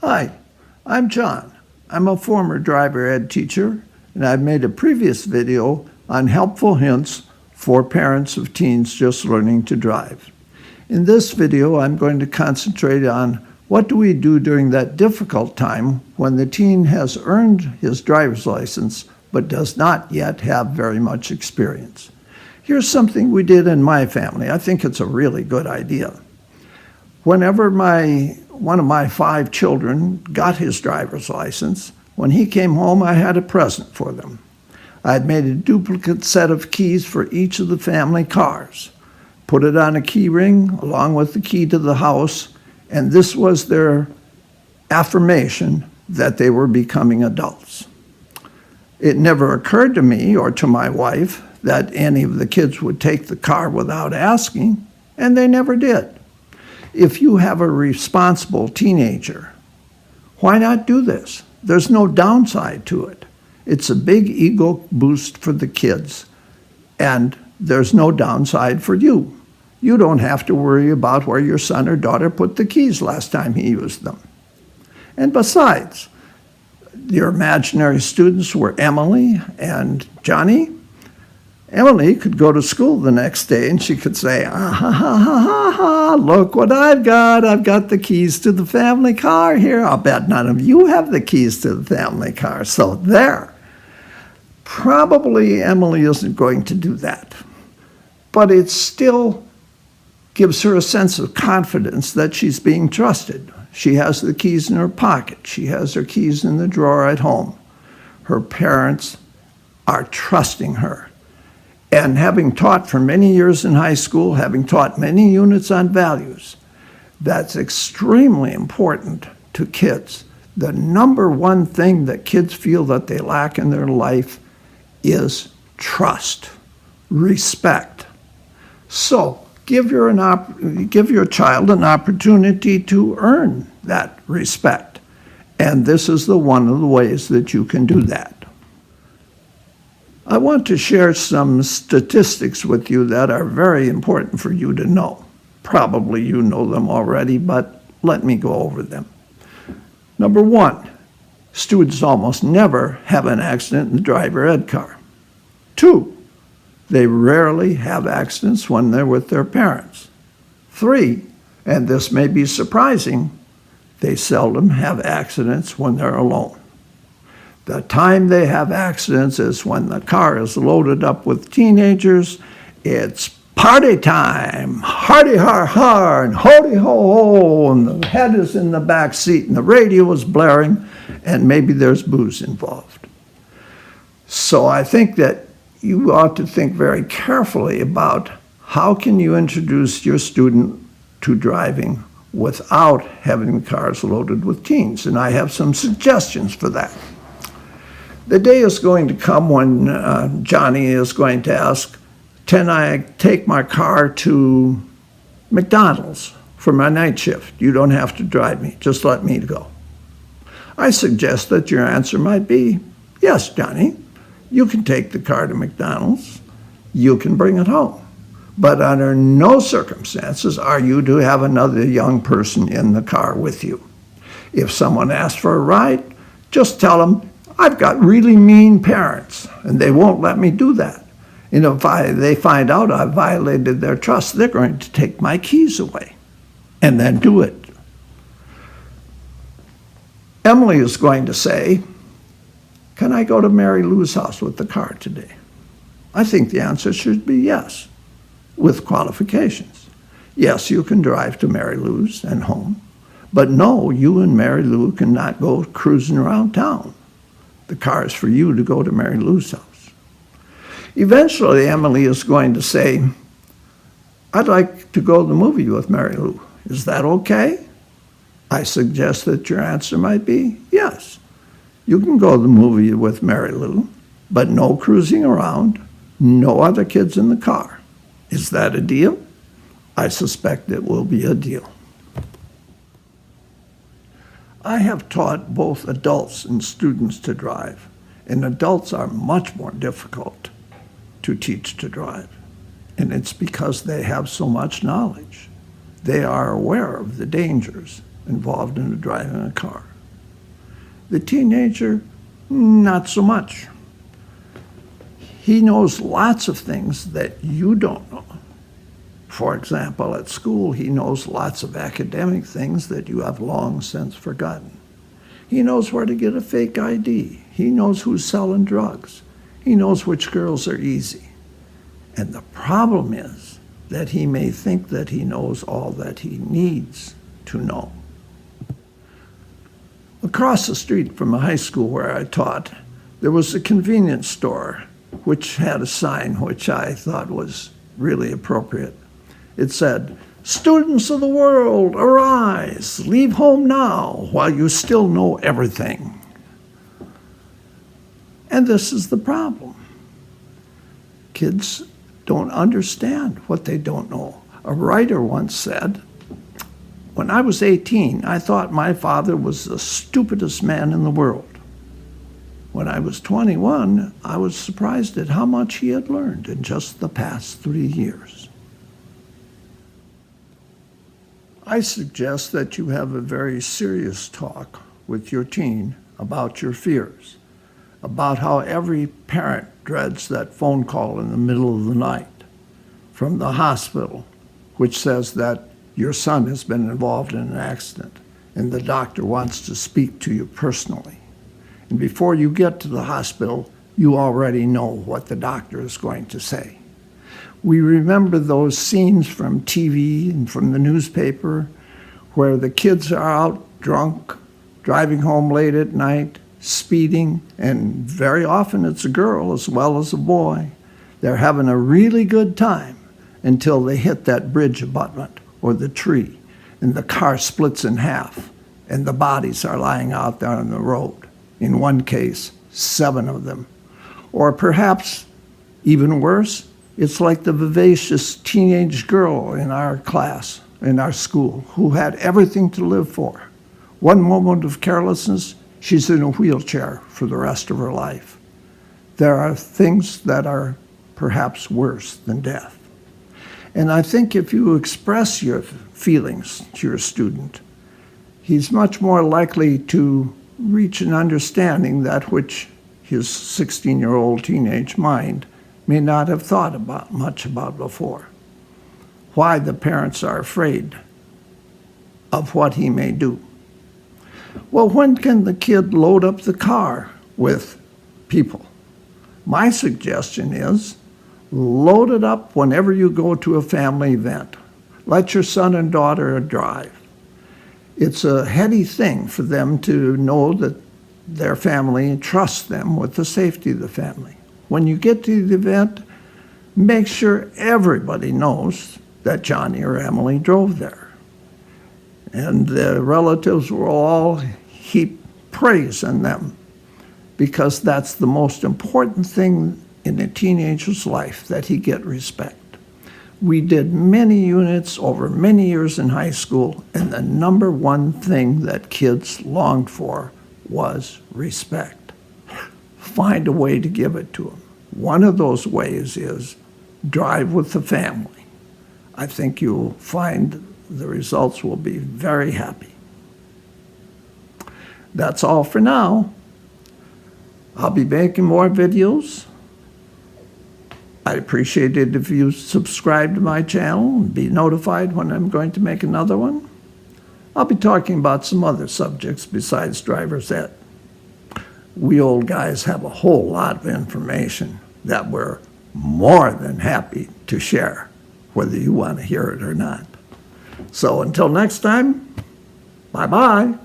Hi, I'm John. I'm a former driver ed teacher, and I've made a previous video on helpful hints for parents of teens just learning to drive. In this video, I'm going to concentrate on what do we do during that difficult time when the teen has earned his driver's license but does not yet have very much experience. Here's something we did in my family. I think it's a really good idea. Whenever one of my 5 children got his driver's license, when he came home, I had a present for them. I had made a duplicate set of keys for each of the family cars, put it on a key ring along with the key to the house, and this was their affirmation that they were becoming adults. It never occurred to me or to my wife that any of the kids would take the car without asking, and they never did. If you have a responsible teenager, why not do this? There's no downside to it. It's a big ego boost for the kids, and there's no downside for you. You don't have to worry about where your son or daughter put the keys last time he used them. And besides, your imaginary students were Emily and Johnny. Emily could go to school the next day and she could say, ah, ha, ha, ha, ha, ha, look what I've got. I've got the keys to the family car here. I'll bet none of you have the keys to the family car. So there. Probably Emily isn't going to do that. But it still gives her a sense of confidence that she's being trusted. She has the keys in her pocket. She has her keys in the drawer at home. Her parents are trusting her. And having taught for many years in high school, having taught many units on values, that's extremely important to kids. The number one thing that kids feel that they lack in their life is trust, respect. So give your child an opportunity to earn that respect. And this is one of the ways that you can do that. I want to share some statistics with you that are very important for you to know. Probably you know them already, but let me go over them. Number 1, students almost never have an accident in the driver ed car. 2, they rarely have accidents when they're with their parents. 3, and this may be surprising, they seldom have accidents when they're alone. The time they have accidents is when the car is loaded up with teenagers. It's party time, hardy har har, and hoody ho ho, and the head is in the back seat, and the radio is blaring, and maybe there's booze involved. So I think that you ought to think very carefully about how can you introduce your student to driving without having cars loaded with teens, and I have some suggestions for that. The day is going to come when Johnny is going to ask, can I take my car to McDonald's for my night shift? You don't have to drive me, just let me go. I suggest that your answer might be, yes, Johnny, you can take the car to McDonald's, you can bring it home. But under no circumstances are you to have another young person in the car with you. If someone asks for a ride, just tell them, I've got really mean parents, and they won't let me do that. And if they find out I've violated their trust, they're going to take my keys away and then do it. Emily is going to say, can I go to Mary Lou's house with the car today? I think the answer should be yes, with qualifications. Yes, you can drive to Mary Lou's and home, but no, you and Mary Lou cannot go cruising around town. The car is for you to go to Mary Lou's house. Eventually, Emily is going to say, I'd like to go to the movie with Mary Lou. Is that okay? I suggest that your answer might be yes. You can go to the movie with Mary Lou, but no cruising around, no other kids in the car. Is that a deal? I suspect it will be a deal. I have taught both adults and students to drive, and adults are much more difficult to teach to drive. And it's because they have so much knowledge. They are aware of the dangers involved in driving a car. The teenager, not so much. He knows lots of things that you don't know. For example, at school, he knows lots of academic things that you have long since forgotten. He knows where to get a fake ID. He knows who's selling drugs. He knows which girls are easy. And the problem is that he may think that he knows all that he needs to know. Across the street from the high school where I taught, there was a convenience store which had a sign which I thought was really appropriate. It said, "Students of the world, arise, leave home now while you still know everything." And this is the problem. Kids don't understand what they don't know. A writer once said, "When I was 18, I thought my father was the stupidest man in the world. When I was 21, I was surprised at how much he had learned in just the past 3 years." I suggest that you have a very serious talk with your teen about your fears, about how every parent dreads that phone call in the middle of the night from the hospital, which says that your son has been involved in an accident and the doctor wants to speak to you personally. And before you get to the hospital, you already know what the doctor is going to say. We remember those scenes from TV and from the newspaper where the kids are out drunk, driving home late at night, speeding, and very often it's a girl as well as a boy. They're having a really good time until they hit that bridge abutment or the tree, and the car splits in half, and the bodies are lying out there on the road. In one case, 7 of them. Or perhaps, even worse, it's like the vivacious teenage girl in our class, in our school, who had everything to live for. One moment of carelessness, she's in a wheelchair for the rest of her life. There are things that are perhaps worse than death. And I think if you express your feelings to your student, he's much more likely to reach an understanding that which his 16-year-old teenage mind may not have thought about much about before. Why the parents are afraid of what he may do. Well, when can the kid load up the car with people? My suggestion is load it up whenever you go to a family event. Let your son and daughter drive. It's a heady thing for them to know that their family trusts them with the safety of the family. When you get to the event, make sure everybody knows that Johnny or Emily drove there. And the relatives will all heap praise on them, because that's the most important thing in a teenager's life, that he get respect. We did many units over many years in high school, and the number one thing that kids longed for was respect. Find a way to give it to them. One of those ways is drive with the family. I think you'll find the results will be very happy. That's all for now. I'll be making more videos. I'd appreciate it if you subscribe to my channel and be notified when I'm going to make another one. I'll be talking about some other subjects besides driver's ed. We old guys have a whole lot of information that we're more than happy to share, whether you want to hear it or not. So until next time, bye-bye.